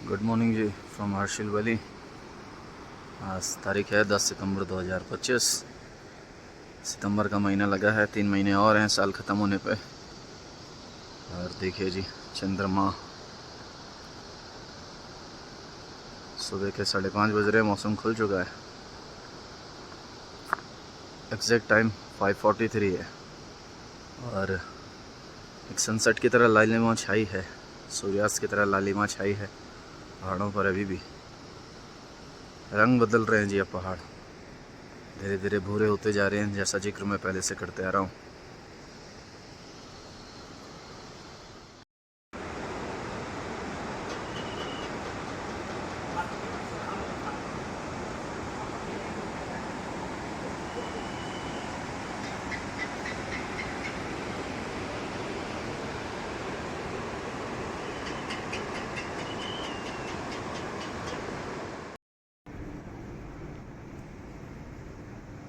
Good morning ji from Harshil valley. आज तारीख है 10 सितंबर 2025। सितंबर का महीना लगा है, 3 महीने और हैं साल ख़त्म होने पे। और देखिए जी, चंद्रमा सुबह के 5:30 बज रहे हैं, मौसम खुल चुका है। एग्जैक्ट टाइम 5:43 है और एक सनसेट की तरह लालिमा छाई है, सूर्यास्त की तरह लालिमा छाई है पहाड़ों पर। अभी भी रंग बदल रहे हैं जी, अब पहाड़ धीरे धीरे भूरे होते जा रहे हैं, जैसा जिक्र मैं पहले से करते आ रहा हूँ।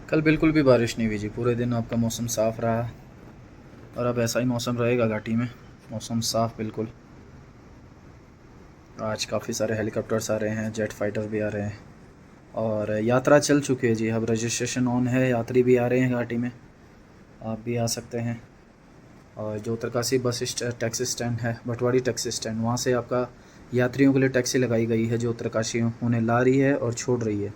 कल बिल्कुल भी बारिश नहीं हुई जी, पूरे दिन आपका मौसम साफ़ रहा और अब ऐसा ही मौसम रहेगा घाटी में, मौसम साफ़ बिल्कुल। आज काफ़ी सारे हेलीकॉप्टर्स आ रहे हैं, जेट फाइटर भी आ रहे हैं और यात्रा चल चुकी है जी। अब रजिस्ट्रेशन ऑन है, यात्री भी आ रहे हैं घाटी में, आप भी आ सकते हैं। और जो उत्तरकाशी टैक्सी स्टैंड है, भटवाड़ी टैक्सी स्टैंड, वहाँ से आपका यात्रियों के लिए टैक्सी लगाई गई है जो उत्तरकाशी उन्हें ला रही है और छोड़ रही है।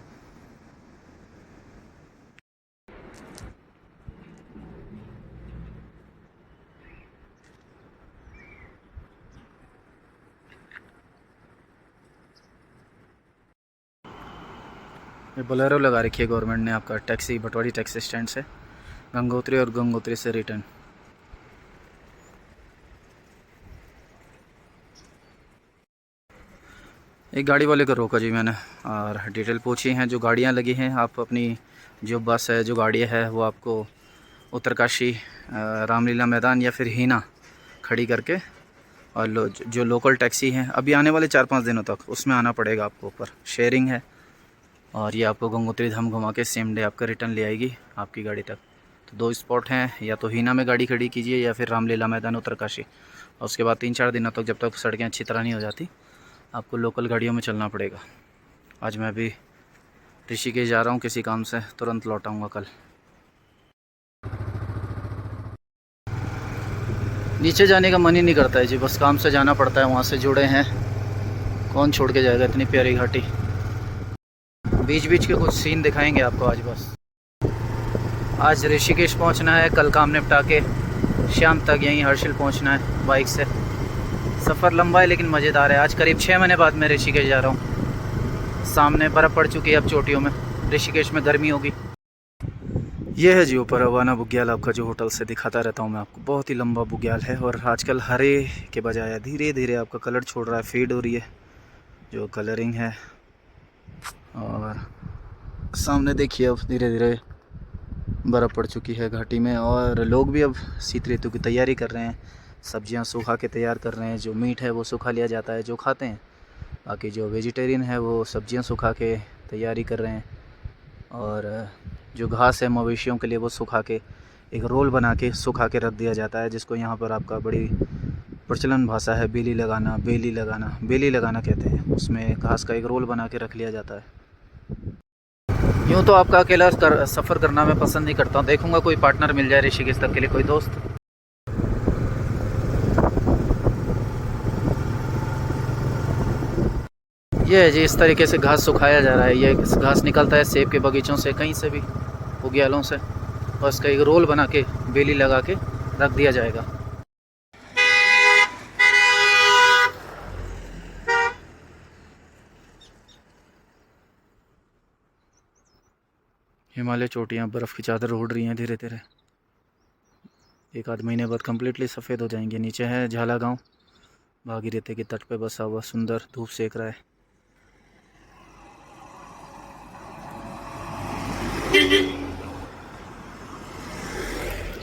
ये बोलेरो लगा रखी है गवर्नमेंट ने आपका टैक्सी, भटवाड़ी टैक्सी स्टैंड से गंगोत्री और गंगोत्री से रिटर्न। एक गाड़ी वाले को रोका जी मैंने और डिटेल पूछी हैं। जो गाड़ियाँ लगी हैं, आप अपनी जो बस है, जो गाड़ी है, वो आपको उत्तरकाशी रामलीला मैदान या फिर हीना खड़ी करके, और जो लोकल टैक्सी हैं अभी आने वाले 4-5 दिनों तक, उसमें आना पड़ेगा आपको। ऊपर शेयरिंग है और ये आपको गंगोत्री धाम घुमा के सेम डे आपका रिटर्न ले आएगी आपकी गाड़ी तक। तो 2 स्पॉट हैं, या तो हीना में गाड़ी खड़ी कीजिए या फिर रामलीला मैदान उत्तरकाशी। और उसके बाद 3-4 दिनों तक, जब तक सड़कें अच्छी तरह नहीं हो जाती, आपको लोकल गाड़ियों में चलना पड़ेगा। आज मैं भी ऋषिकेश जा रहा हूँ किसी काम से, तुरंत लौट आऊँगा कल। नीचे जाने का मन ही नहीं करता है जी, बस काम से जाना पड़ता है, वहाँ से जुड़े हैं, कौन छोड़ के जाएगा इतनी प्यारी घाटी। बीच बीच के कुछ सीन दिखाएंगे आपको आज बस। आज ऋषिकेश पहुँचना है, कल काम निपटा के शाम तक यहीं हर्षिल पहुँचना है बाइक से। सफ़र लंबा है लेकिन मज़ेदार है। आज करीब 6 महीने बाद मैं ऋषिकेश जा रहा हूँ। सामने बर्फ़ पड़ चुकी है अब चोटियों में, ऋषिकेश में गर्मी होगी। ये है जी ऊपर अवाना बुग्याल, आपका जो होटल से दिखाता रहता हूँ मैं आपको, बहुत ही लंबा बुग्याल है। और आजकल हरे के बजाय धीरे धीरे आपका कलर छोड़ रहा है, फेड हो रही है जो कलरिंग है। और सामने देखिए अब धीरे धीरे बर्फ़ पड़ चुकी है घाटी में और लोग भी अब शीत ऋतु की तैयारी कर रहे हैं। सब्जियां सूखा के तैयार कर रहे हैं, जो मीट है वो सूखा लिया जाता है जो खाते हैं, बाकी जो वेजिटेरियन है वो सब्जियां सूखा के तैयारी कर रहे हैं। और जो घास है मवेशियों के लिए, वो सूखा के एक रोल बना के सुखा के रख दिया जाता है, जिसको यहाँ पर आपका बड़ी प्रचलन भाषा है बेली लगाना, बेली लगाना कहते हैं। उसमें घास का एक रोल बना के रख लिया जाता है। यूँ तो आपका अकेला सफ़र करना मैं पसंद नहीं करता हूँ, देखूँगा कोई पार्टनर मिल जाए ऋषिकेश तक के लिए, कोई दोस्त। ये है जी, इस तरीके से घास सुखाया जा रहा है। ये घास निकलता है सेब के बगीचों से, कहीं से भी, उग्यालों से, और इसका एक रोल बना के बेली लगा के रख दिया जाएगा। हिमालय चोटियाँ बर्फ़ की चादर ओढ़ रही हैं धीरे धीरे, 1-आध महीने बाद कम्प्लीटली सफ़ेद हो जाएंगे। नीचे है झाला गांव, भागीरथी के तट पे बसा हुआ, सुंदर, धूप सेक रहा है।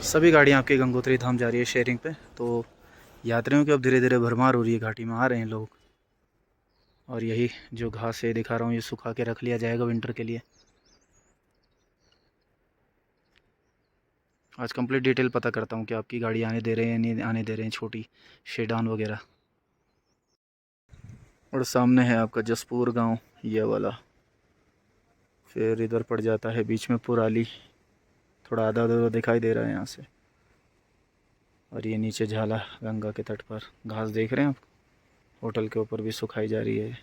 सभी गाड़ियाँ आपकी गंगोत्री धाम जा रही है शेयरिंग पे, तो यात्रियों की अब धीरे धीरे भरमार हो रही है, घाटी में आ रहे हैं लोग। और यही जो घास है दिखा रहा हूँ, ये सुखा के रख लिया जाएगा विंटर के लिए। आज कंप्लीट डिटेल पता करता हूँ कि आपकी गाड़ी आने दे रहे हैं नहीं आने दे रहे हैं, छोटी शेडान वगैरह। और सामने है आपका जसपुर गांव, ये वाला। फिर इधर पड़ जाता है बीच में पुराली, थोड़ा आधा आधा दिखाई दे रहा है यहाँ से। और ये नीचे झाला गंगा के तट पर घास देख रहे हैं आप, होटल के ऊपर भी सुखाई जा रही है।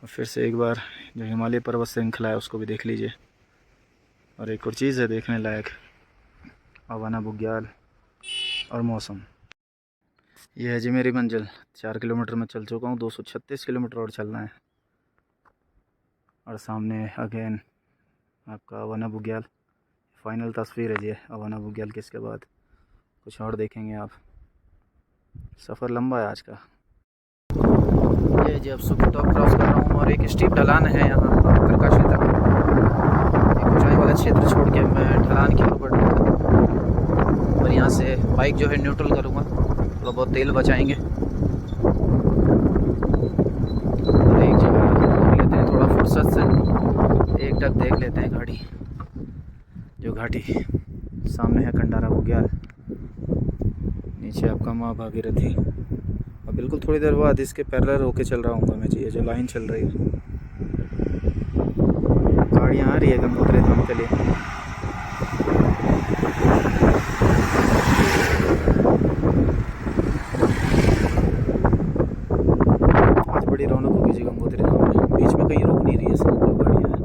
और फिर से एक बार जो हिमालय पर्वत श्रृंखला है उसको भी देख लीजिए। और एक और चीज़ है देखने लायक, अवाना बुग्याल और मौसम। यह है जी मेरी मंजिल। 4 किलोमीटर में चल चुका हूँ, 236 किलोमीटर और चलना है। और सामने अगेन आपका अवाना बुग्याल। फाइनल तस्वीर है जी अवाना बुग्याल की। इसके बाद कुछ और देखेंगे आप। सफ़र लंबा है आज का। ये जी अब सुखी टॉप क्रॉस कर रहा हूँ और एक स्टीप ढलान है यहाँ उत्तरकाशी तक। एक ऊंचाई वाला क्षेत्र छोड़ के मैं ढलान की ओर बढ़ रहा हूँ। और यहाँ से बाइक जो है न्यूट्रल करूँगा, थोड़ा बहुत तेल बचाएंगे। और एक जगह देख लेते हैं थोड़ा फुर्सत से, एक टक देख लेते हैं गाड़ी। जो घाटी सामने है कंडारा बुग्याल, नीचे आपका माँ भागीरथी। और बिल्कुल थोड़ी देर बाद इसके पैरेलल होके चल रहा हूँ मैं जी। ये जो लाइन चल रही है, गाड़ियाँ आ रही है गंगोत्री धाम के लिए। आज बड़ी रौनक होगी जी गंगोत्री धाम में। बीच में कहीं रुक नहीं रही है सब जो गाड़ियाँ हैं।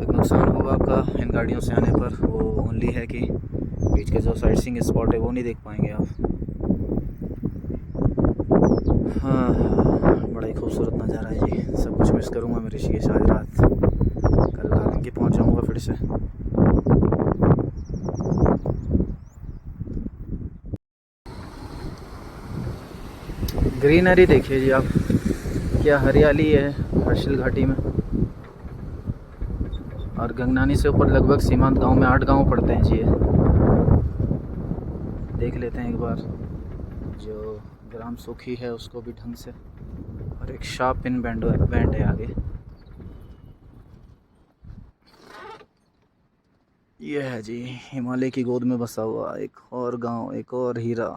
एक नुकसान होगा आपका इन गाड़ियों से आने पर, वो ओनली है कि बीच के जो साइट सीइंग स्पॉट है वो नहीं देख पाएंगे आप। हाँ, बड़ा ही खूबसूरत नज़ारा है जी। सब कुछ मिस करूँगा मैं ऋषिकेश आज रात। कल नारंगी पहुँच जाऊँगा फिर से। ग्रीनरी देखिए जी आप, क्या हरियाली है हर्षिल घाटी में। और गंगनानी से ऊपर लगभग सीमांत गांव में 8 गांव पड़ते हैं जी। ये देख लेते हैं एक बार। जो ग्राम सुखी है उसको भी ढंग से। और एक शार्प पिन बैंड है आगे। यह है जी हिमालय की गोद में बसा हुआ एक और गांव, एक और हीरा,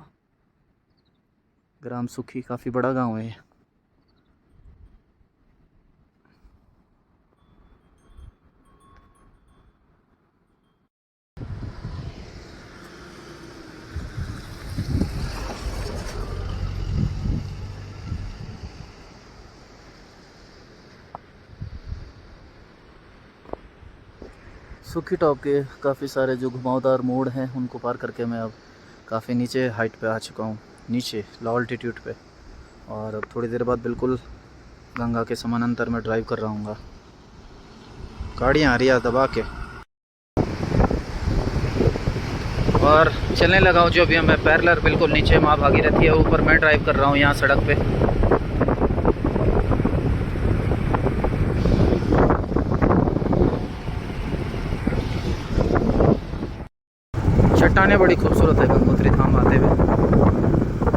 ग्राम सुखी। काफ़ी बड़ा गांव है। सुखी टॉप के काफ़ी सारे जो घुमावदार मोड़ हैं उनको पार करके मैं अब काफ़ी नीचे हाइट पे आ चुका हूँ, नीचे लो ऑल्टीट्यूड पे। और अब थोड़ी देर बाद बिल्कुल गंगा के समानांतर में ड्राइव कर रहा हूँ। गाड़ियाँ आ रही है दबा के। और चलने लगा हूँ जो भी मैं पैरेलल बिल्कुल नीचे माँ भागीरथी है, ऊपर मैं ड्राइव कर रहा हूँ यहाँ सड़क पे। चट्टानें बड़ी खूबसूरत है गंगोत्री धाम आते हुए,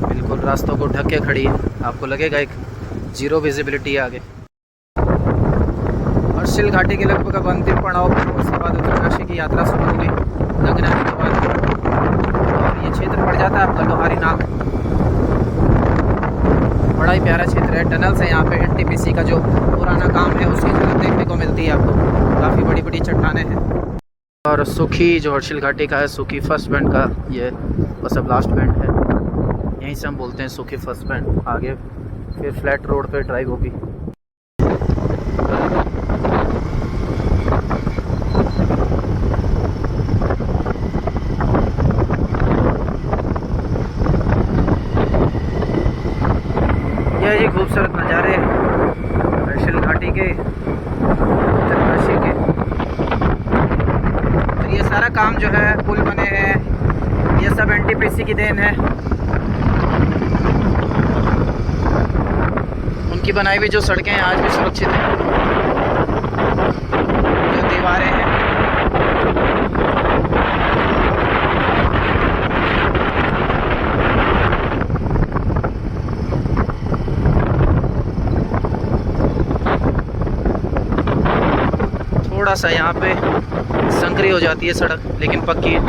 बिल्कुल रास्तों को ढक के खड़ी है। आपको लगेगा एक जीरो विजिबिलिटी है आगे। हर्षिल घाटी के लगभग अब अंतिम पड़ाव पर, उसके बाद उत्तरकाशी की यात्रा शुरू होगी गंगनानी के बाद। और ये क्षेत्र पड़ जाता है आपका लोहारी नाग। बड़ा ही प्यारा क्षेत्र है। टनल्स है यहाँ पे। एनटीपीसी का जो पुराना काम है उसकी झलक देखने को मिलती है आपको। काफ़ी बड़ी बड़ी चट्टानें हैं। और सुखी जो हर्षिल घाटी का है, सुखी फर्स्ट बैंड का ये बस अब लास्ट बैंड है। यहीं से हम बोलते हैं सुखी फर्स्ट बैंड। आगे फिर फ्लैट रोड पे ड्राइव होगी। यह जी खूबसूरत नज़ारे हर्षिल घाटी के, उत्तरकाशी के। और ये सारा काम जो है पुल बने हैं, ये सब एनटीपीसी की देन है। उनकी बनाई हुई जो सड़कें हैं आज भी सुरक्षित हैं। जो दीवारें हैं, थोड़ा सा यहाँ पे संकरी हो जाती है सड़क, लेकिन पक्की है।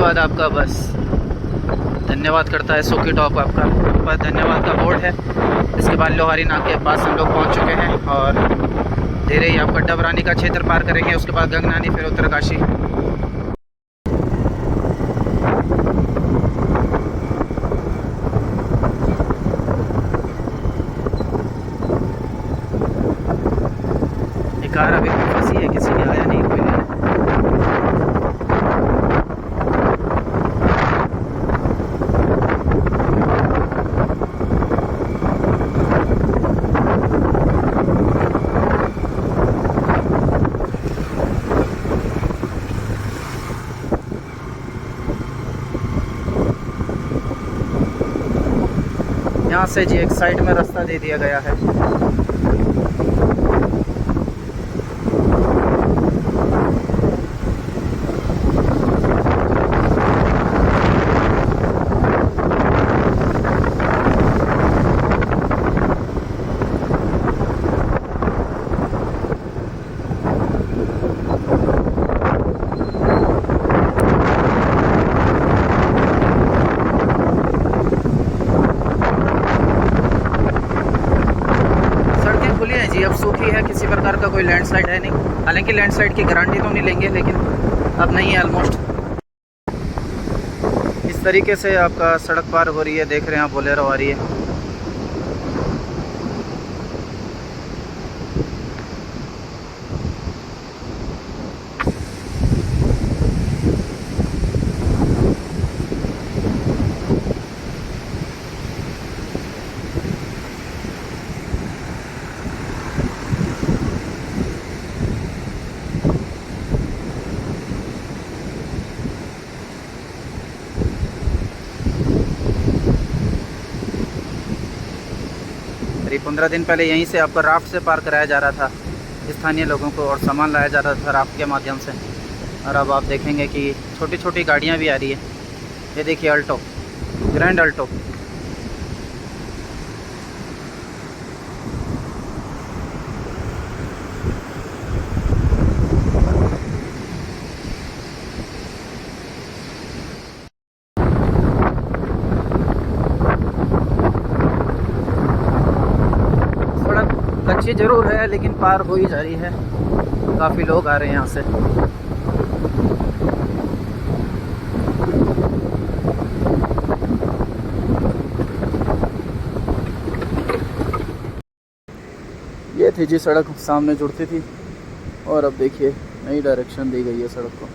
बाद आपका बस धन्यवाद करता है सुखी टॉप आपका ऊपर धन्यवाद का बोर्ड है। इसके बाद लोहारी नाक के पास हम लोग पहुंच चुके हैं और धीरे ही आपका डबरानी का क्षेत्र पार करेंगे, उसके बाद गंगनानी, फिर उत्तरकाशी। ये कार अभी फंसी है, किसी ने आया नहीं कोई लेने। यहाँ से जी एक साइड में रास्ता दे दिया गया है। अब सूखी है, किसी प्रकार का कोई लैंडस्लाइड है नहीं। हालांकि लैंडस्लाइड की गारंटी तो नहीं लेंगे, लेकिन अब नहीं है ऑलमोस्ट। इस तरीके से आपका सड़क पार हो रही है, देख रहे हैं आप, बोलेरो आ रही है। करीब 15 दिन पहले यहीं से आपको राफ्ट से पार कराया जा रहा था स्थानीय लोगों को, और सामान लाया जा रहा था राफ्ट के माध्यम से। और अब आप देखेंगे कि छोटी छोटी गाड़ियां भी आ रही है। ये देखिए अल्टो, ग्रैंड अल्टो। अच्छी ज़रूर है, लेकिन पार हो ही जा रही है। काफ़ी लोग आ रहे हैं यहाँ से। ये थी जी सड़क सामने जुड़ती थी, और अब देखिए नई डायरेक्शन दी गई है सड़क को।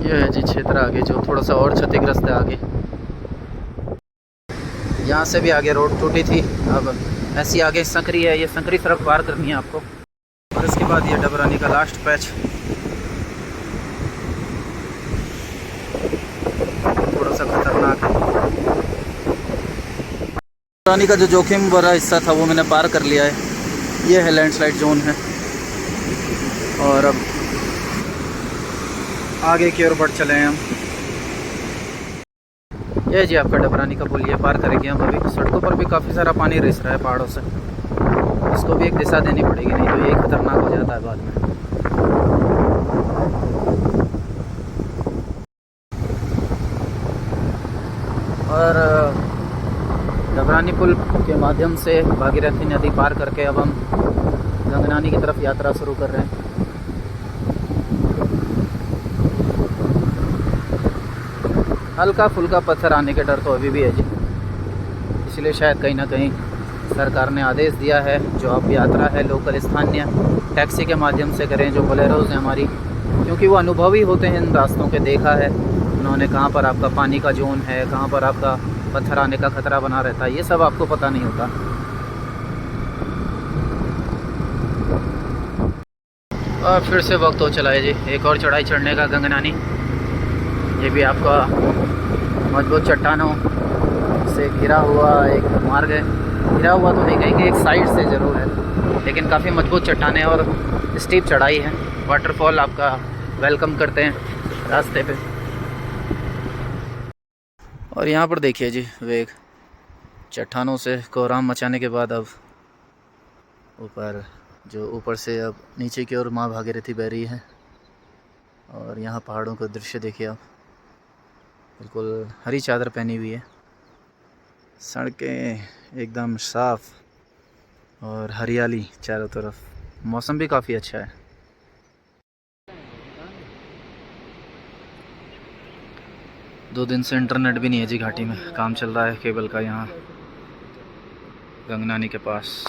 यह है जी क्षेत्र आगे, जो थोड़ा सा और क्षतिग्रस्त है आगे। यहाँ से भी आगे रोड टूटी थी, अब ऐसी आगे संकरी है। ये संकरी सड़क पार करनी है आपको, और इसके बाद ये डबरानी का लास्ट पैच। थोड़ा सा खतरनाक है। डबरानी का जो जोखिम भरा हिस्सा था वो मैंने पार कर लिया है। ये है लैंडस्लाइड जोन है, और अब आगे की ओर बढ़ चले हैं हम। ये जी आपका डबरानी का पुल, ये पार करेंगे हम अभी। सड़कों पर भी काफ़ी सारा पानी रिस रहा है पहाड़ों से, इसको भी एक दिशा देनी पड़ेगी, नहीं तो ये खतरनाक हो जाता है बाद में। और डबरानी पुल के माध्यम से भागीरथी नदी पार करके अब हम गंगनानी की तरफ यात्रा शुरू कर रहे हैं। हल्का फुल्का पत्थर आने के डर तो अभी भी है जी, इसलिए शायद कहीं ना कहीं सरकार ने आदेश दिया है, जो अब यात्रा है लोकल स्थानीय टैक्सी के माध्यम से करें, जो बोलेरोज़ हैं हमारी, क्योंकि वो अनुभवी होते हैं इन रास्तों के। देखा है उन्होंने कहाँ पर आपका पानी का जोन है, कहाँ पर आपका पत्थर आने का खतरा बना रहता है, ये सब आपको पता नहीं होता। और फिर से वक्त हो चला है जी एक और चढ़ाई चढ़ने का, गंगनानी। ये भी आपका मजबूत चट्टानों से घिरा हुआ एक मार्ग है। घिरा हुआ तो नहीं कहेंगे, एक साइड से ज़रूर है, लेकिन काफ़ी मजबूत चट्टानें और स्टीप चढ़ाई है। वाटरफॉल आपका वेलकम करते हैं रास्ते पे। और यहाँ पर देखिए जी वेग, चट्टानों से कोहराम मचाने के बाद अब ऊपर जो ऊपर से अब नीचे की ओर माँ भागीरथी बह रही है। और यहाँ पहाड़ों का दृश्य देखिए आप, बिल्कुल हरी चादर पहनी हुई है। सड़कें एकदम साफ और हरियाली चारों तरफ। मौसम भी काफ़ी अच्छा है। दो दिन से इंटरनेट भी नहीं है जी घाटी में। काम चल रहा है केबल का यहाँ गंगनानी के पास।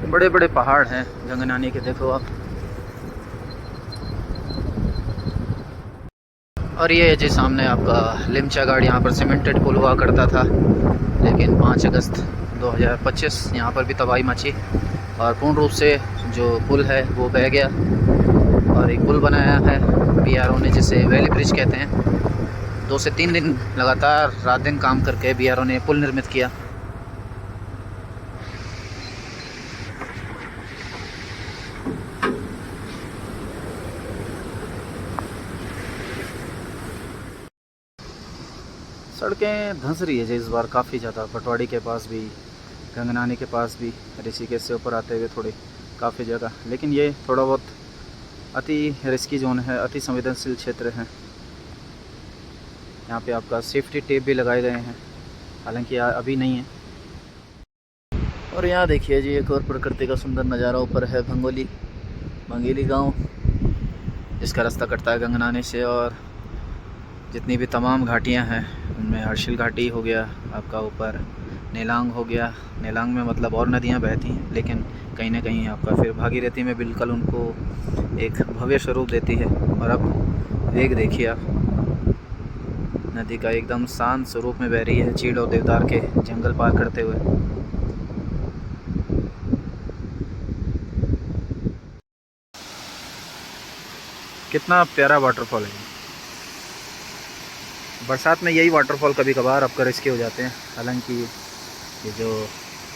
बड़े बड़े पहाड़ हैं गंगनानी के, देखो आप। और ये है जी सामने आपका लिमचा घाट। यहाँ पर सीमेंटेड पुल हुआ करता था, लेकिन 5 अगस्त 2025 यहाँ पर भी तबाही मची और पूर्ण रूप से जो पुल है वो बह गया और एक पुल बनाया है बीआरओ ने, जिसे वैली ब्रिज कहते हैं। 2 से 3 दिन लगातार रात दिन काम करके बीआरओ ने पुल निर्मित किया। सड़कें धंस रही है जी इस बार काफ़ी ज़्यादा। पटवाड़ी के पास भी, गंगनानी के पास भी, ऋषिकेश से ऊपर आते हुए थोड़ी काफ़ी जगह। लेकिन ये थोड़ा बहुत अति रिस्की जोन है, अति संवेदनशील क्षेत्र है। यहाँ पे आपका सेफ्टी टेप भी लगाए गए हैं, हालांकि अभी नहीं है। और यहाँ देखिए जी एक और प्रकृति का सुंदर नज़ारा। ऊपर है भंगेली गांव, जिसका रास्ता कटता है गंगनानी से। और जितनी भी तमाम घाटियाँ हैं उनमें हर्षिल घाटी हो गया आपका, ऊपर नेलांग हो गया। नेलांग में मतलब और नदियाँ बहती हैं, लेकिन कहीं ना कहीं आपका फिर भागीरथी में बिल्कुल उनको एक भव्य स्वरूप देती है। और अब वेग देखिए आप, नदी का एकदम शांत स्वरूप में बह रही है, चीड़ और देवदार के जंगल पार करते हुए। कितना प्यारा वाटरफॉल है। बरसात में यही वाटरफॉल कभी कभार आपका रिस्की हो जाते हैं, हालांकि ये जो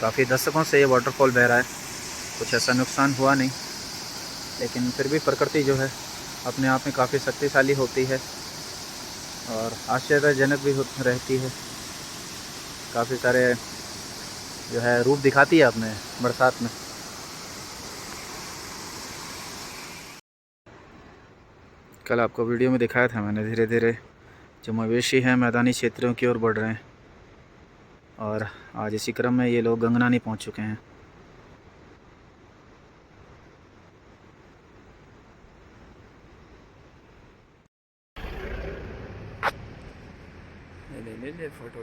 काफ़ी दशकों से ये वाटरफॉल बह रहा है, कुछ ऐसा नुकसान हुआ नहीं। लेकिन फिर भी प्रकृति जो है अपने आप में काफ़ी शक्तिशाली होती है और आश्चर्यजनक भी रहती है। काफ़ी सारे जो है रूप दिखाती है अपने बरसात में। कल आपको वीडियो में दिखाया था मैंने, धीरे धीरे जो मवेशी हैं मैदानी क्षेत्रों की ओर बढ़ रहे हैं और आज इसी क्रम में ये लोग गंगनानी पहुंच चुके हैं। ले फोटो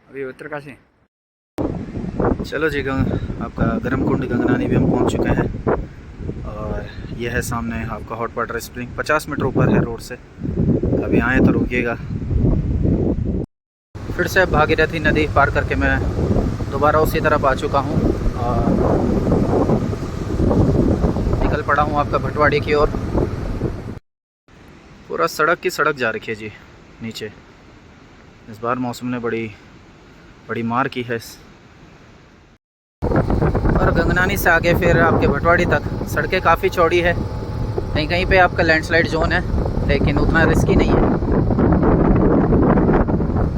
अभी उत्तरकाशी। चलो जी, आपका गर्म कुंड गंगनानी भी हम पहुंच चुके हैं। और यह है सामने आपका हॉट वाटर स्प्रिंग, 50 मीटर ऊपर है रोड से। कभी आए तो रुकिएगा। फिर से भागीरथी नदी पार करके मैं दोबारा उसी तरफ आ चुका हूँ और निकल पड़ा हूँ आपका भटवाड़ी की ओर। पूरा सड़क की सड़क जा रखी है जी नीचे। इस बार मौसम ने बड़ी मार की है। और गंगनानी से आगे फिर आपके भटवाड़ी तक सड़कें काफ़ी चौड़ी है। कहीं कहीं पे आपका लैंडस्लाइड जोन है, लेकिन उतना रिस्की नहीं है।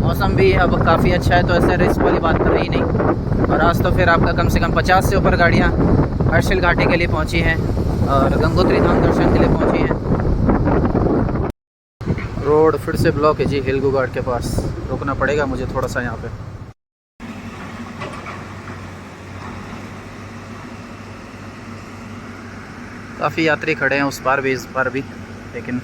मौसम भी अब काफ़ी अच्छा है, तो ऐसे रिस्क वाली बात तो रही नहीं। और आज तो फिर आपका कम से कम 50 से ऊपर गाड़ियाँ हर्षिल घाटी के लिए पहुँची हैं और गंगोत्री धाम दर्शन के लिए पहुँची हैं। रोड फिर से ब्लॉक है जी हिलगू घाट के पास। रुकना पड़ेगा मुझे थोड़ा सा यहाँ पे। काफ़ी यात्री खड़े हैं उस पार भी इस पार भी, लेकिन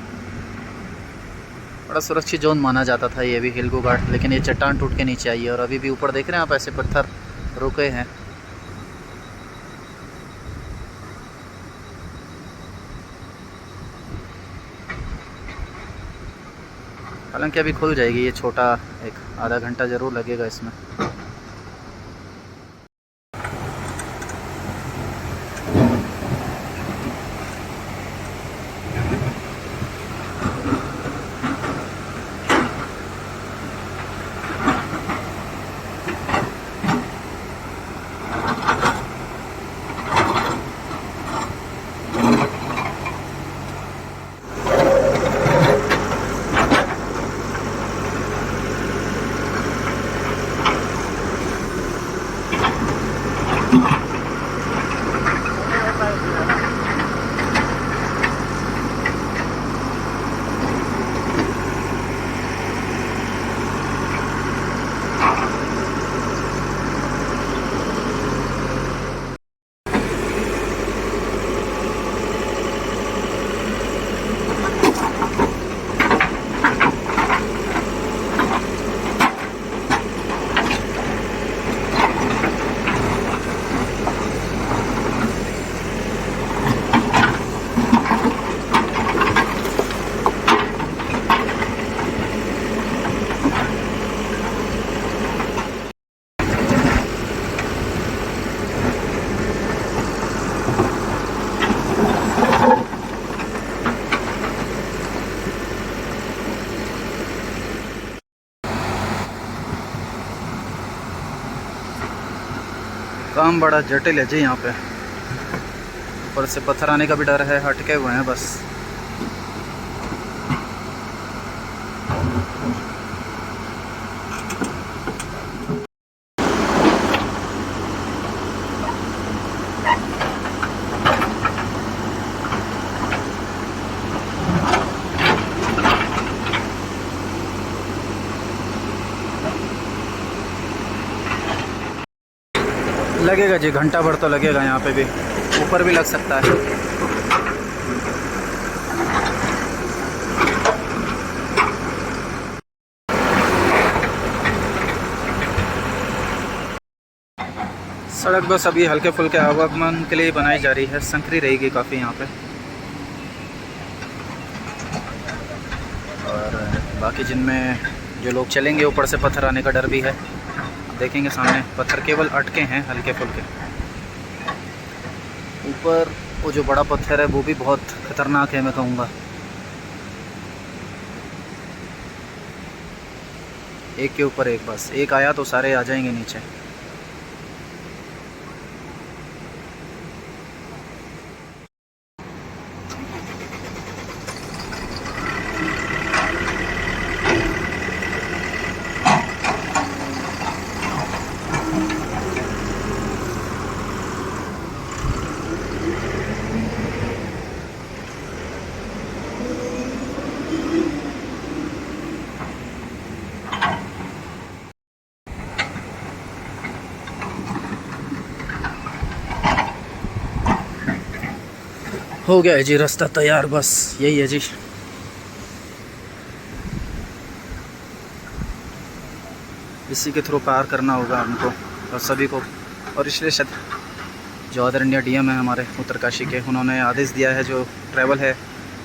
बड़ा सुरक्षित जोन माना जाता था ये भी हिलगू घाट। लेकिन ये चट्टान टूट के नीचे आई है और अभी भी ऊपर देख रहे हैं आप, ऐसे पत्थर रुके हैं। हालांकि अभी खुल जाएगी ये, छोटा एक आधा घंटा ज़रूर लगेगा इसमें। काम बड़ा जटिल है जी यहाँ पे। ऊपर से पत्थर आने का भी डर है, हटके हुए हैं बस। लगेगा जी, घंटा भर तो लगेगा यहाँ पे भी, ऊपर भी लग सकता है। सड़क बस अभी हल्के फुल्के आवागमन के लिए बनाई जा रही है, संकरी रहेगी काफ़ी यहाँ पे। और बाकी जिनमें जो लोग चलेंगे ऊपर से पत्थर आने का डर भी है। देखेंगे सामने पत्थर केवल अटके हैं हल्के फुल्के। ऊपर वो जो बड़ा पत्थर है वो भी बहुत ख़तरनाक है, मैं कहूँगा। एक के ऊपर एक, बस एक आया तो सारे आ जाएंगे नीचे। हो गया है जी रास्ता तैयार, बस यही है जी। इसी के थ्रू पार करना होगा हमको और सभी को। और इसलिए जो आदरणीय डीएम है हमारे उत्तरकाशी के, उन्होंने आदेश दिया है जो ट्रैवल है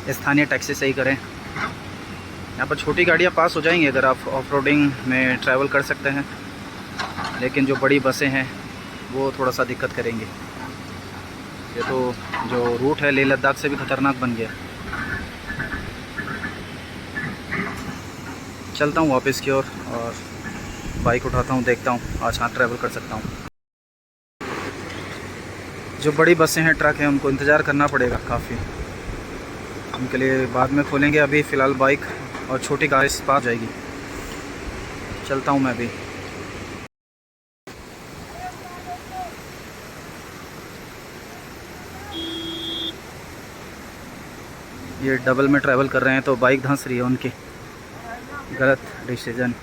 स्थानीय टैक्सी से ही करें। यहाँ पर छोटी गाड़ियाँ पास हो जाएंगी अगर आप ऑफ रोडिंग में ट्रैवल कर सकते हैं, लेकिन जो बड़ी बसें हैं वो थोड़ा सा दिक्कत करेंगी। ये तो जो रूट है लेह लद्दाख से भी ख़तरनाक बन गया। चलता हूँ वापस की ओर और बाइक उठाता हूँ, देखता हूँ आज हाँ ट्रैवल कर सकता हूँ। जो बड़ी बसें हैं, ट्रक हैं, उनको इंतज़ार करना पड़ेगा काफ़ी, उनके लिए बाद में खोलेंगे। अभी फ़िलहाल बाइक और छोटी कार इस पास जाएगी। चलता हूँ मैं भी। ये डबल में ट्रैवल कर रहे हैं तो बाइक धंस रही है उनकी, गलत डिसीजन।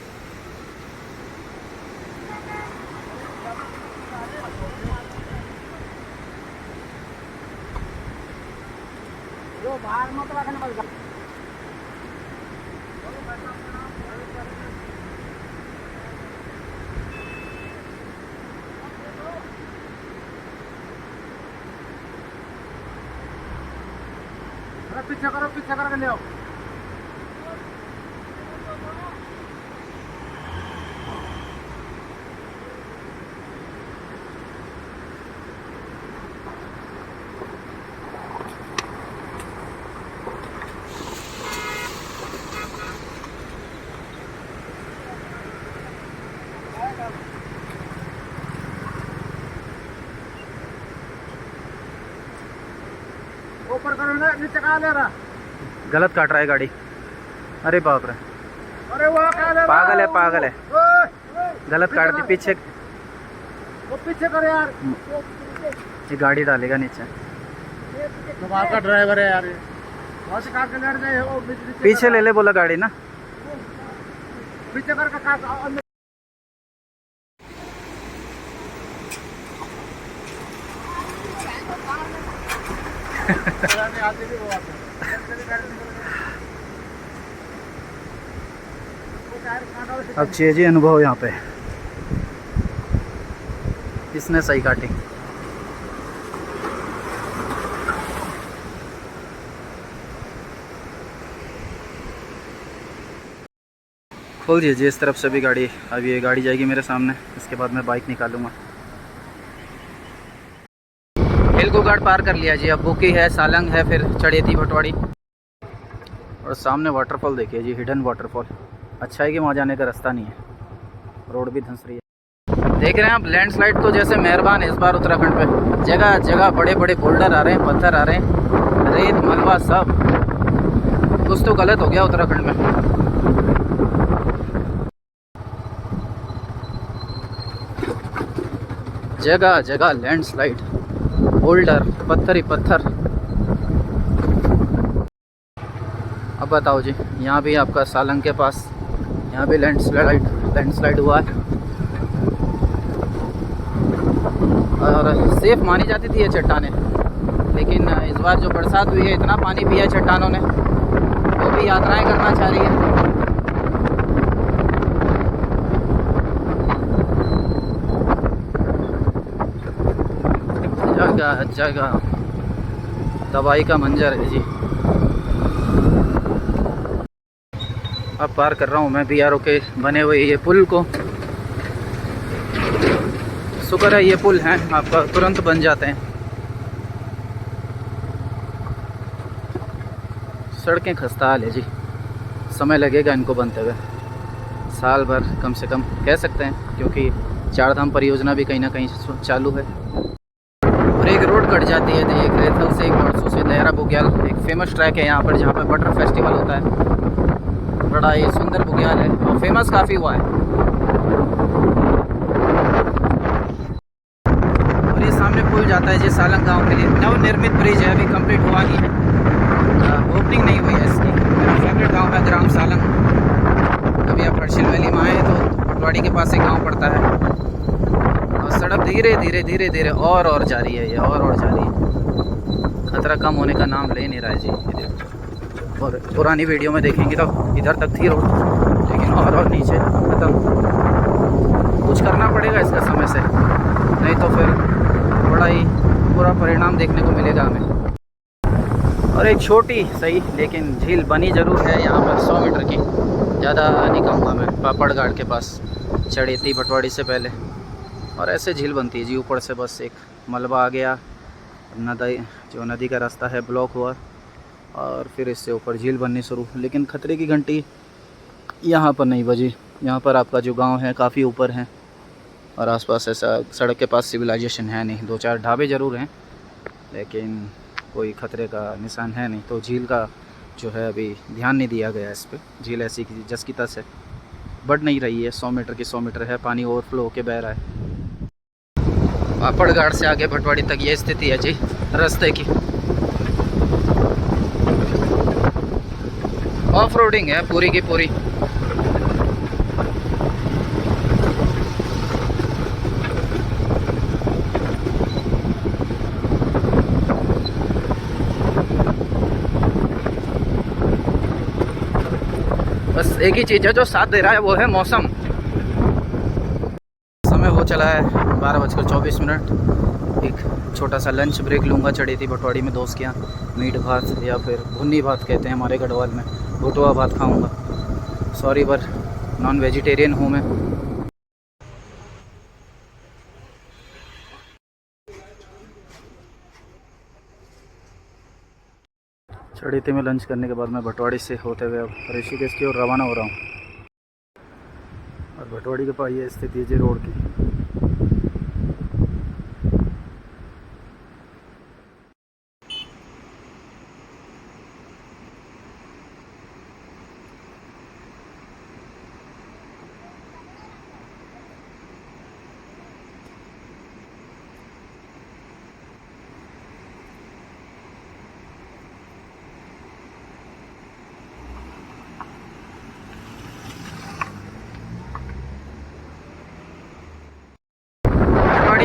पीछे करो, पीछे करके ले आओ। ऊपर करो ना, नीचे कहाँ ले रहा? गलत काट रहा है गाड़ी। अरे बाप रे, अरे वो कहाँ ले रहा? पागल है, पागल है, गलत काट दी। पीछे वो पीछे करो यार, ये गाड़ी डालेगा नीचे। तो वहाँ का ड्राइवर है यार, वहाँ से काट के लड़ गए हो। पीछे ले ले बोला गाड़ी ना, पीछे करके काट। अब चेंज अनुभव यहाँ पे, किसने सही काटी। खोल दीजिए इस तरफ से भी गाड़ी। अब ये गाड़ी जाएगी मेरे सामने, इसके बाद मैं बाइक निकालूंगा। हिलको घाट पार कर लिया जी। अब बुकी है, सालंग है, फिर चढ़ेती भटवाड़ी और सामने वाटरफॉल देखिए जी, हिडन वाटरफॉल। अच्छा है कि वहाँ जाने का रास्ता नहीं है, रोड भी धंस रही है। देख रहे हैं आप, लैंडस्लाइड तो जैसे मेहरबान है इस बार उत्तराखंड पे। जगह जगह बड़े बड़े बोल्डर आ रहे हैं, पत्थर आ रहे हैं, रेत मलबा सब। कुछ तो गलत हो गया उत्तराखंड में। जगह जगह लैंडस्लाइड, बोल्डर, पत्थर ही पत्थर। अब बताओ जी, यहाँ भी आपका सालंग के पास, यहाँ भी लैंडस्लाइड हुआ है। और सेफ मानी जाती थी ये चट्टानें, लेकिन इस बार जो बरसात हुई है, इतना पानी पिया है चट्टानों ने, वो भी यात्राएं करना चाह रही है। जगह जगह तबाही का मंजर है जी। अब पार कर रहा हूँ मैं BRO के बने हुए ये पुल को। शुक्र है ये पुल हैं, आपका तुरंत बन जाते हैं। सड़कें खस्ता हाल है जी, समय लगेगा इनको बनते हुए, साल भर कम से कम कह सकते हैं, क्योंकि चारधाम परियोजना भी कहीं ना कहीं चालू है। और एक रोड कट जाती है जी, एक रेथल से, एक परसों से दहरा बुग्याल। एक फेमस ट्रैक है यहाँ पर, जहाँ पर बटर फेस्टिवल होता है। बड़ा ये सुंदर बुग्याल है और फेमस काफ़ी हुआ है। और ये सामने पुल जाता है जी सालंग गांव के लिए। नवनिर्मित ब्रिज है, अभी कंप्लीट हुआ नहीं है, ओपनिंग नहीं हुई है इसकी। मेरा फेवरेट गांव है ग्राम सालंग। कभी आप हर्षिल वैली में आए तो पटवाड़ी के पास एक गाँव पड़ता है। और सड़क धीरे धीरे धीरे धीरे और जा रही है, ये और जा रही है। खतरा कम होने का नाम ले नहीं रहा है जी। और पुरानी वीडियो में देखेंगे तो इधर तक थी रोड, लेकिन और नीचे खत्म। कुछ करना पड़ेगा इसका समय से, नहीं तो फिर बड़ा ही बुरा परिणाम देखने को मिलेगा हमें। और एक छोटी सही लेकिन झील बनी ज़रूर है यहाँ पर, 100 मीटर की। ज़्यादा नहीं कहूँगा मैं, पापड़ घाट के पास चढ़ी थी भटवाड़ी से पहले। और ऐसे झील बनती है जी, ऊपर से बस एक मलबा आ गया, नदी जो नदी का रास्ता है ब्लॉक हुआ, और फिर इससे ऊपर झील बननी शुरू। लेकिन खतरे की घंटी यहाँ पर नहीं बजी। यहाँ पर आपका जो गांव है काफ़ी ऊपर है, और आसपास ऐसा सड़क के पास सिविलाइजेशन है नहीं। 2-4 ढाबे ज़रूर हैं, लेकिन कोई खतरे का निशान है नहीं। तो झील का जो है अभी ध्यान नहीं दिया गया इस पर। झील ऐसी की जस की तस है, बढ़ नहीं रही है। 100 मीटर की 100 मीटर है, पानी ओवरफ्लो होके बह रहा है। पापड़ घाट से आगे भटवाड़ी तक ये स्थिति है जी रास्ते की। ऑफ रोडिंग है पूरी की पूरी। बस एक ही चीज़ है जो साथ दे रहा है, वो है मौसम। समय हो चला है 12:24। एक छोटा सा लंच ब्रेक लूँगा। चढ़ी थी भटवाड़ी में दोस्त के यहाँ, मीट भात या फिर भुन्नी भात कहते हैं हमारे गढ़वाल में, भुटवा भात खाऊँगा। सॉरी पर नॉन वेजिटेरियन हूँ मैं। चढ़ी थी मैं लंच करने के बाद मैं भटवाड़ी से होते हुए अब ऋषिकेश की ओर रवाना हो रहा हूँ। और भटवाड़ी के पास ये स्थिति है जी रोड की।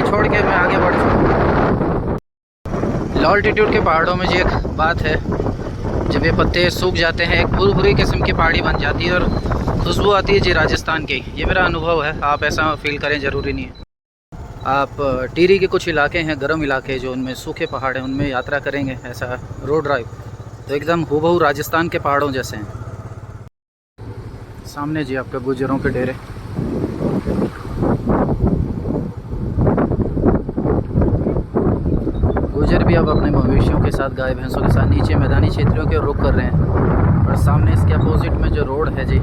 छोड़ के मैं आगे बढ़ चुका। लो अल्टीट्यूड के पहाड़ों में जी एक बात है, जब ये पत्ते सूख जाते हैं एक भूरी किस्म की पहाड़ी बन जाती है और खुशबू आती है जी राजस्थान की। ये मेरा अनुभव है, आप ऐसा फील करें ज़रूरी नहीं है। आप टिहरी के कुछ इलाके हैं, गर्म इलाके जो उनमें सूखे पहाड़ हैं, उनमें यात्रा करेंगे ऐसा रोड ड्राइव, तो एकदम हूबहू राजस्थान के पहाड़ों जैसे हैं। सामने जी आपके गुजरों के डेरे। गुजर भी अब अपने मवेशियों के साथ, गाय भैंसों के साथ नीचे मैदानी क्षेत्रों के रुख कर रहे हैं। और सामने इसके अपोजिट में जो रोड है जी,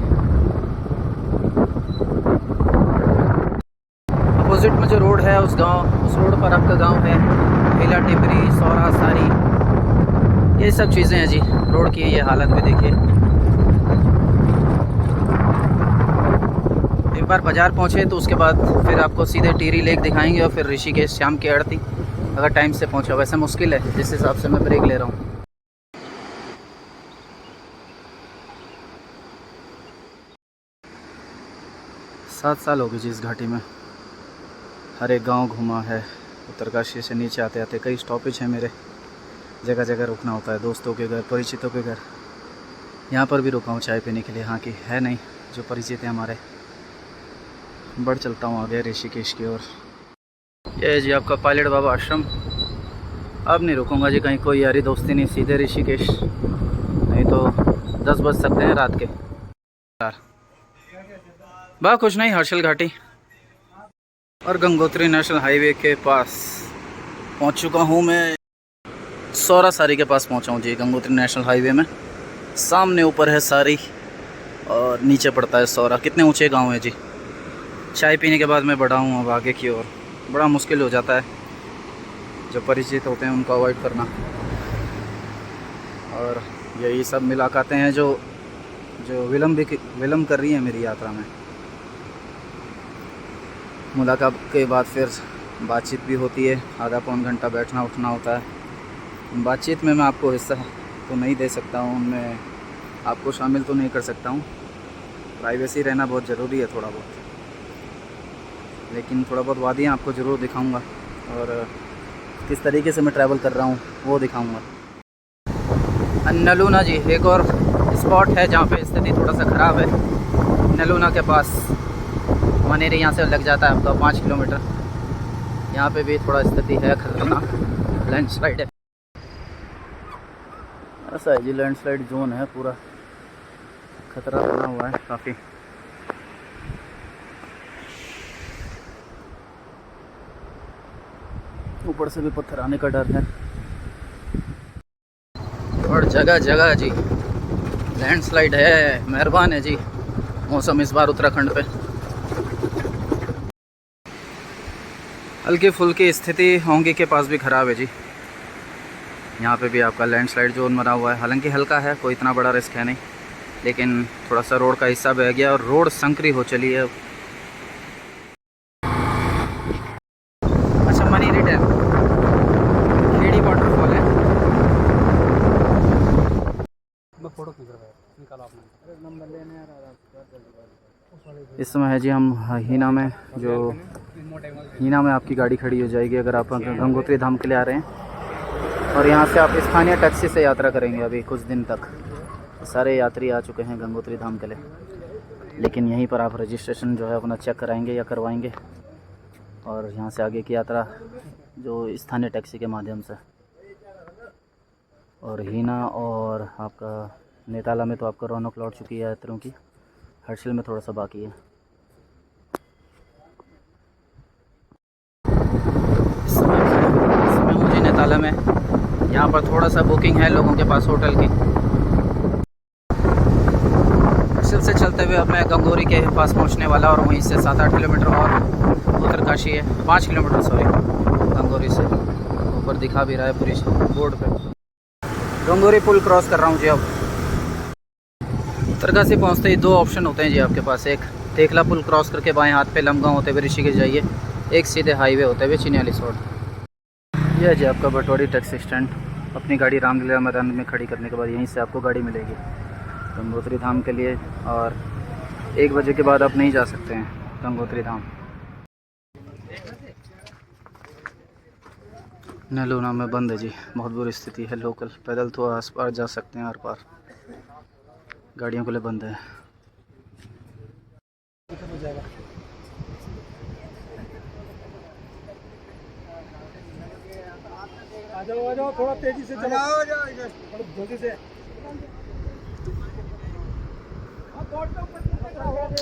अपोजिट में जो रोड है उस रोड पर आपका गांव है हेला टिपरी सौरा सारी, ये सब चीज़ें हैं जी। रोड की ये हालत भी देखिए। एक बार बाज़ार पहुँचे तो उसके बाद फिर आपको सीधे टिहरी लेक दिखाएंगे और फिर ऋषिकेश शाम की आरती, अगर टाइम से पहुँचा। वैसे मुश्किल है जिस हिसाब से मैं ब्रेक ले रहा हूँ। 7 साल हो गए जी इस घाटी में। हर एक गांव घूमा है। उत्तरकाशी से नीचे आते आते कई स्टॉपेज हैं मेरे, जगह जगह रुकना होता है, दोस्तों के घर, परिचितों के घर। यहाँ पर भी रुका हूँ चाय पीने के लिए, यहाँ की है नहीं जो परिचित हैं हमारे। बढ़ चलता हूँ आगे ऋषिकेश की ओर। ये है जी आपका पायलट बाबा आश्रम। अब नहीं रुकूंगा जी कहीं, कोई यारी दोस्ती नहीं, सीधे ऋषिकेश, नहीं तो 10 बज सकते हैं रात के। बा कुछ नहीं, हर्षल घाटी और गंगोत्री नेशनल हाईवे के पास पहुंच चुका हूं मैं। सौरा सारी के पास पहुंचा हूं जी, गंगोत्री नेशनल हाईवे में। सामने ऊपर है सारी और नीचे पड़ता है सौरा। कितने ऊंचे गांव है जी। चाय पीने के बाद मैं बढ़ा हूं अब आगे की ओर। बड़ा मुश्किल हो जाता है, जो परिचित होते हैं उनको अवॉइड करना। और यही सब मुलाकातें हैं जो विलम्ब कर रही हैं मेरी यात्रा में। मुलाकात के बाद फिर बातचीत भी होती है, आधा पौन घंटा बैठना उठना होता है। बातचीत में मैं आपको हिस्सा तो नहीं दे सकता हूँ, उनमें आपको शामिल तो नहीं कर सकता हूँ। प्राइवेसी रहना बहुत ज़रूरी है थोड़ा बहुत, लेकिन थोड़ा बहुत वादियाँ आपको ज़रूर दिखाऊंगा और किस तरीके से मैं ट्रैवल कर रहा हूँ वो दिखाऊंगा। नलूना जी एक और स्पॉट है जहाँ पे स्थिति थोड़ा सा ख़राब है। नलूना के पास मनेरी, यहाँ से लग जाता है आपका 5 किलोमीटर। यहाँ पे भी थोड़ा स्थिति है खतरनाक, लैंडस्लाइड है। ऐसा है जी, लैंडस्लाइड जोन है, पूरा खतरा बना हुआ है काफ़ी। ऊपर से भी पत्थर आने का डर है और जगह जगह जी लैंडस्लाइड है। मेहरबान है जी मौसम इस बार उत्तराखंड पे। हल्की फुल्की स्थिति होंगी के पास भी ख़राब है जी। यहाँ पे भी आपका लैंडस्लाइड जोन बना हुआ है। हालांकि हल्का है, कोई इतना बड़ा रिस्क है नहीं, लेकिन थोड़ा सा रोड का हिस्सा बह गया और रोड संकरी हो चली है। अच्छा, मनेरी डैम, खेड़ी वाटरफॉल है। मैं फोटो निकाला आपने, नंबर लेने आ रहा। इस समय है जी हम हीना में, जो हीना में आपकी गाड़ी खड़ी हो जाएगी अगर आप गंगोत्री धाम के लिए आ रहे हैं। और यहाँ से आप स्थानीय टैक्सी से यात्रा करेंगे। अभी कुछ दिन तक सारे यात्री आ चुके हैं गंगोत्री धाम के लिए, लेकिन यहीं पर आप रजिस्ट्रेशन जो है अपना चेक कराएंगे या करवाएंगे और यहाँ से आगे की यात्रा जो स्थानीय टैक्सी के माध्यम से। और हीना और आपका नेताला में तो आपका रौनक लौट चुकी है यात्रियों की। हर्षिल में थोड़ा सा बाकी है। इस समय मुझे नेताला में, यहाँ पर थोड़ा सा बुकिंग है लोगों के पास होटल की। हर्षिल से चलते हुए अब मैं गंगोरी के पास पहुँचने वाला और वहीं से 7-8 किलोमीटर और उत्तरकाशी है। 5 किलोमीटर सॉरी, गंगोरी से। ऊपर दिखा भी रहा है पूरी बोर्ड पे। गंगोरी पुल क्रॉस कर रहा हूँ जी अब। उत्तरकाशी पहुँचते ही 2 ऑप्शन होते हैं जी आपके पास। एक तेखला पुल क्रॉस करके बाएं हाथ पे लमगांव होते हुए ऋषिकेश जाइए, एक सीधे हाईवे होते हुए चिन्यालीसोड़। यह है जी आपका बटोरी टैक्सी स्टैंड। अपनी गाड़ी रामलीला मैदान में खड़ी करने के बाद यहीं से आपको गाड़ी मिलेगी गंगोत्री धाम के लिए। और 1 बजे के बाद आप नहीं जा सकते हैं गंगोत्री धाम। नलूना में बंद है जी, बहुत बुरी स्थिति है। लोकल पैदल तो आस पार जा सकते हैं, आर पार गाड़ियों के लिए बंद है। आ जाओ थोड़ा तेजी से चलाओ, जल्दी से।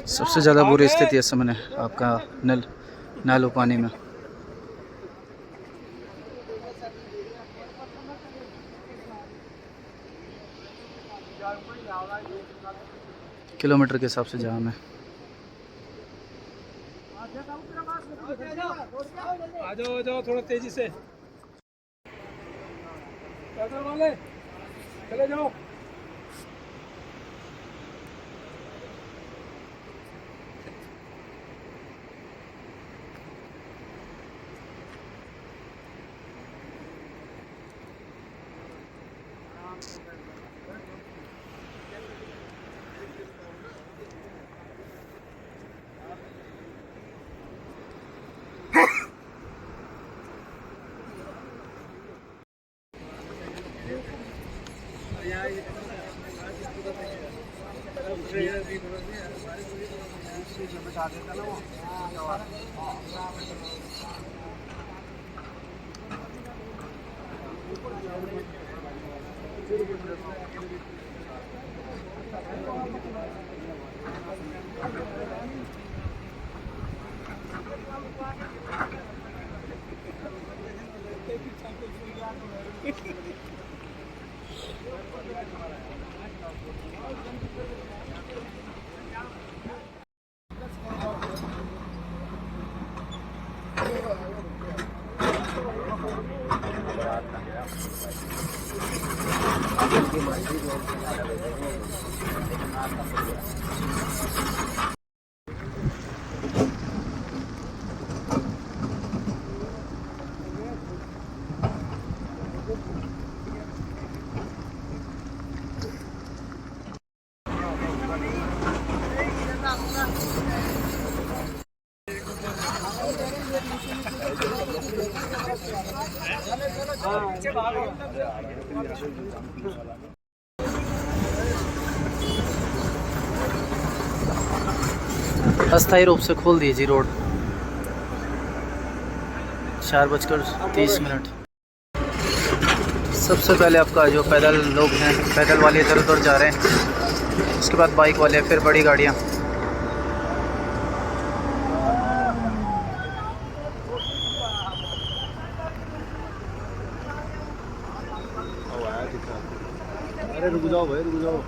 सबसे ज़्यादा बुरी स्थिति इस समय आपका नालू पानी में। किलोमीटर के हिसाब से जाम है। आ जाओ थोड़ा तेजी से, पैदल वाले चले जाओ। अस्थायी रूप से खोल दीजिए रोड। 4:30। सबसे पहले आपका जो पैदल लोग हैं, पैदल वाले इधर उधर जा रहे हैं, उसके बाद बाइक वाले, फिर बड़ी गाड़ियाँ। अरे रुक जाओ भाई, रुक जाओ।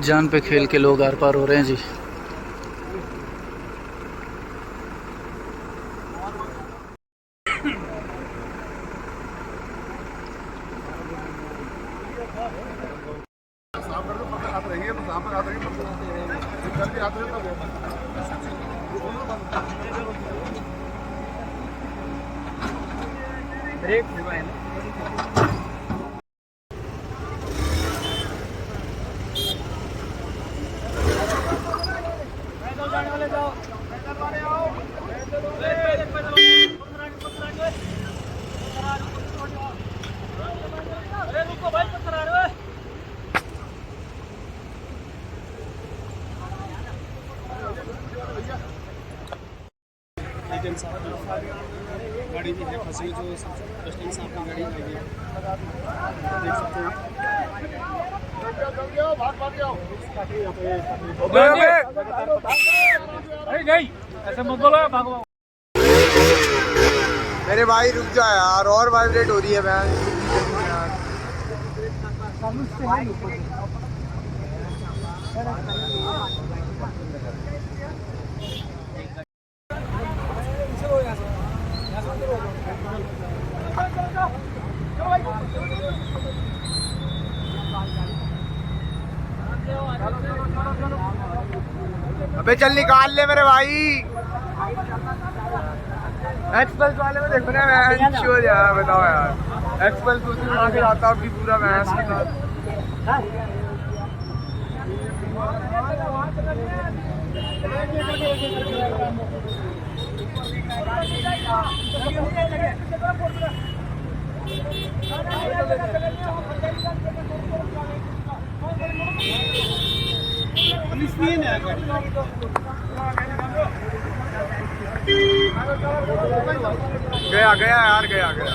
जान पे खेल के लोग आर पार हो रहे हैं जी। गाड़ी भी है फंसी, जो कस्टम साहब की गाड़ी लगी है, देख सकते हैं। नहीं ऐसे मत बोलो, भागो। मेरे भाई रुक जा यार, और वाइब्रेट हो रही है मैं। अबे चल निकाल ले मेरे भाई। एक्सप्रेस वाले में देखो ना, मैं शो यार, बताओ यार। एक्सप्रेस उसमें आगे आता हूँ कि पूरा मैच के साथ। पुलिस नहीं है। गया गया यार, गया गया।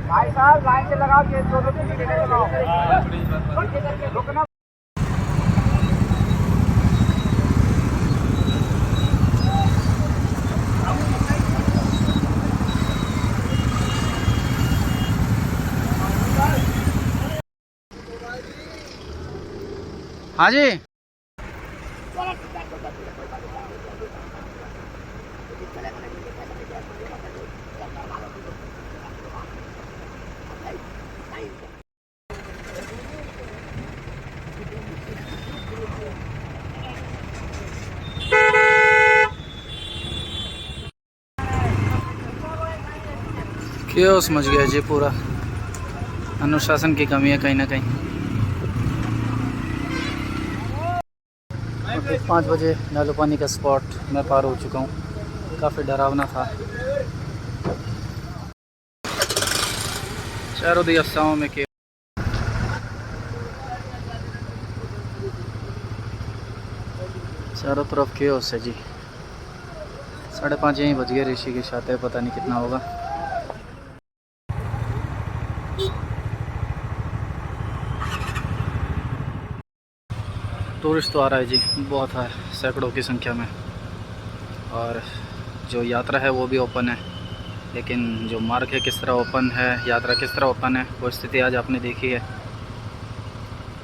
भाई साहब लाइन से लगाओ, ये दोनों लगाओ। हाँ जी। क्यों समझ गया जी, पूरा अनुशासन की कमी है कहीं ना कहीं। 5 बजे नालू पानी का स्पॉट मैं पार हो चुका हूँ। काफ़ी डरावना था। चारों दिशाओं में के चारों तरफ केओस है जी। 5:30 यहीं बज गए। ऋषिकेश आते हैं पता नहीं कितना होगा। टूरिस्ट तो आ रहा है जी, बहुत है, सैकड़ों की संख्या में। और जो यात्रा है वो भी ओपन है, लेकिन जो मार्ग है किस तरह ओपन है, यात्रा किस तरह ओपन है, वो स्थिति आज आपने देखी है।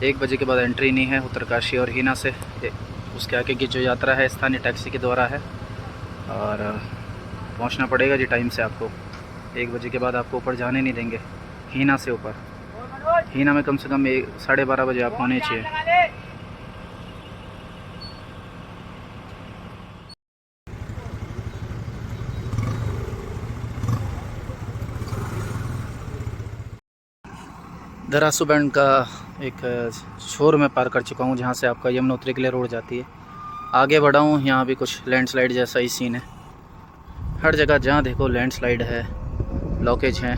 1 बजे के बाद एंट्री नहीं है उत्तरकाशी और हीना से। उसके आगे की जो यात्रा है स्थानीय टैक्सी के द्वारा है, और पहुंचना पड़ेगा जी टाइम से आपको। 1 बजे के बाद आपको ऊपर जाने नहीं देंगे हीना से ऊपर। हीना में कम से कम 12:30 बजे आप होने चाहिए। दरासू बैंड का एक छोर में पार कर चुका हूँ, जहाँ से आपका यमुनोत्री के लिए रोड जाती है। आगे बढ़ा हूँ, यहाँ भी कुछ लैंडस्लाइड जैसा ही सीन है। हर जगह जहाँ देखो लैंडस्लाइड है, ब्लॉकेज हैं।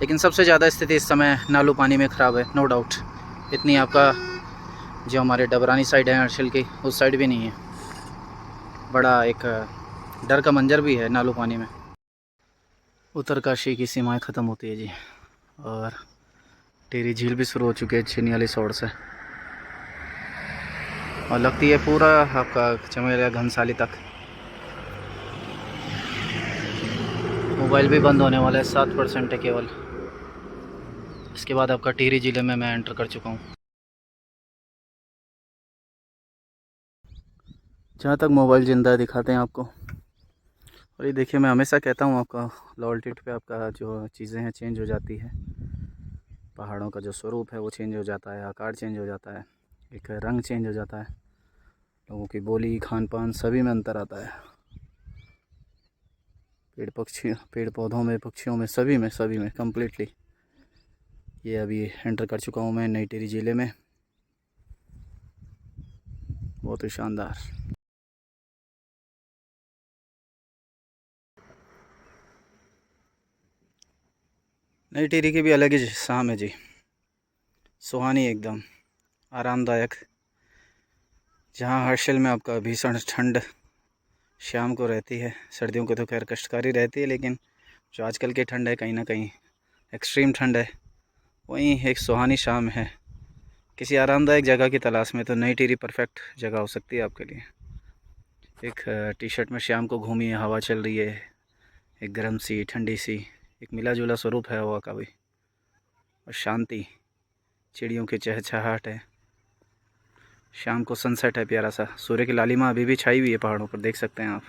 लेकिन सबसे ज़्यादा स्थिति इस समय नालू पानी में ख़राब है, नो डाउट। इतनी आपका जो हमारे डबरानी साइड है हर्षिल की, उस साइड भी नहीं है। बड़ा एक डर का मंजर भी है नालू पानी में। उत्तरकाशी की सीमाएँ ख़त्म होती है जी, और टिहरी झील भी शुरू हो चुकी है चीनी वाली सौड़ से, और लगती है पूरा आपका चमेलिया घनसाली तक। मोबाइल भी बंद होने वाला है, 7% है केवल। इसके बाद आपका टिहरी ज़िले में मैं एंटर कर चुका हूँ। जहाँ तक मोबाइल ज़िंदा दिखाते हैं आपको। और ये देखिए, मैं हमेशा कहता हूँ आपका लॉल टिट पे आपका जो चीज़ें हैं चेंज हो जाती है। पहाड़ों का जो स्वरूप है वो चेंज हो जाता है, आकार चेंज हो जाता है, एक रंग चेंज हो जाता है, लोगों की बोली, खान पान सभी में अंतर आता है। पेड़ पौधों में, पक्षियों में, सभी में कम्प्लीटली। ये अभी एंटर कर चुका हूँ मैं नई टिहरी ज़िले में। बहुत ही शानदार। नई टिहरी की भी अलग ही शाम है जी, सुहानी, एकदम आरामदायक। जहाँ हर्षिल में आपका भीषण ठंड शाम को रहती है, सर्दियों को तो खैर कष्टकारी रहती है, लेकिन जो आजकल की ठंड है कहीं ना कहीं एक्सट्रीम ठंड है। वहीं एक सुहानी शाम है। किसी आरामदायक जगह की तलाश में तो नई टिहरी परफेक्ट जगह हो सकती है आपके लिए। एक टी शर्ट में शाम को घूमिए, हवा चल रही है, एक गर्म सी ठंडी सी, एक मिला जुला स्वरूप है हवा का भी, और शांति, चिड़ियों की चहचहाहट है। शाम को सनसेट है प्यारा सा, सूर्य की लालिमा अभी भी छाई हुई है पहाड़ों पर, देख सकते हैं आप।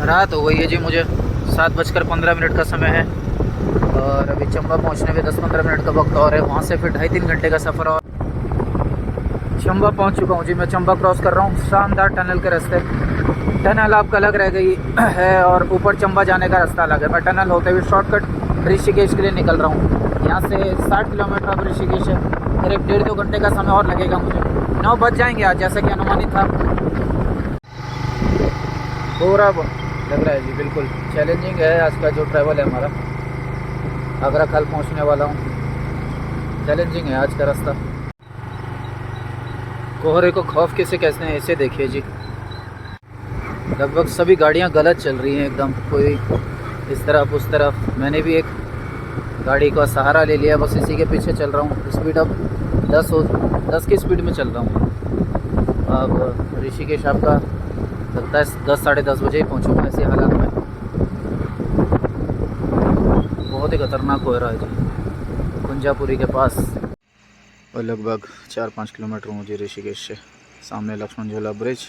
रात हो गई है जी, मुझे 7:15 का समय है, और अभी चंबा पहुंचने में 10-15 मिनट का वक्त और है। वहां से फिर 2.5-3 घंटे का सफ़र। और चंबा पहुंच चुका हूं जी, मैं चंबा क्रॉस कर रहा हूं शानदार टनल के रास्ते। टनल आपका अलग रह गई है, और ऊपर चंबा जाने का रास्ता अलग है। मैं टनल होते हुए शॉर्टकट ऋषिकेश के लिए निकल रहा हूँ। यहाँ से 60 किलोमीटर अब ऋषिकेश है। फिर 1-1.5-2 घंटे का समय और लगेगा मुझे। 9 बज जाएंगे आज, जैसा कि अनुमानित था। पूरा लग रहा है जी, बिल्कुल चैलेंजिंग है आज का जो ट्रैवल है हमारा। आगरा कल पहुंचने वाला हूं, चैलेंजिंग है आज का रास्ता। कोहरे को खौफ किसे कहते हैं ऐसे देखिए जी, लगभग सभी गाड़ियां गलत चल रही हैं एकदम, कोई इस तरफ उस तरफ। मैंने भी एक गाड़ी का सहारा ले लिया, बस इसी के पीछे चल रहा हूँ। स्पीड अब 10 की स्पीड में चल रहा हूँ। अब ऋषिकेश आपका लगता है 10 साढ़े 10 बजे ही पहुँचूँगा ऐसे हालात में। बहुत ही खतरनाक हो रहा है जी कुंजापुरी के पास। और लगभग 4-5 किलोमीटर मुझे ऋषिकेश से। सामने लक्ष्मण झूला ब्रिज।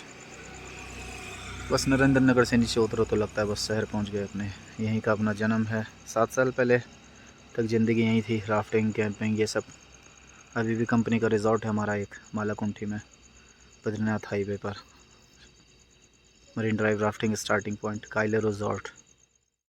बस नरेंद्र नगर से नीचे उतरो तो लगता है बस शहर पहुंच गए अपने। यहीं का अपना जन्म है। 7 साल पहले तक ज़िंदगी यहीं थी, राफ्टिंग कैंपिंग ये सब। अभी भी कंपनी का रिज़ॉर्ट है हमारा एक मालाकुंठी में, बद्रीनाथ हाईवे पर। Marine Drive rafting starting point, काइलर रिज़ॉर्ट।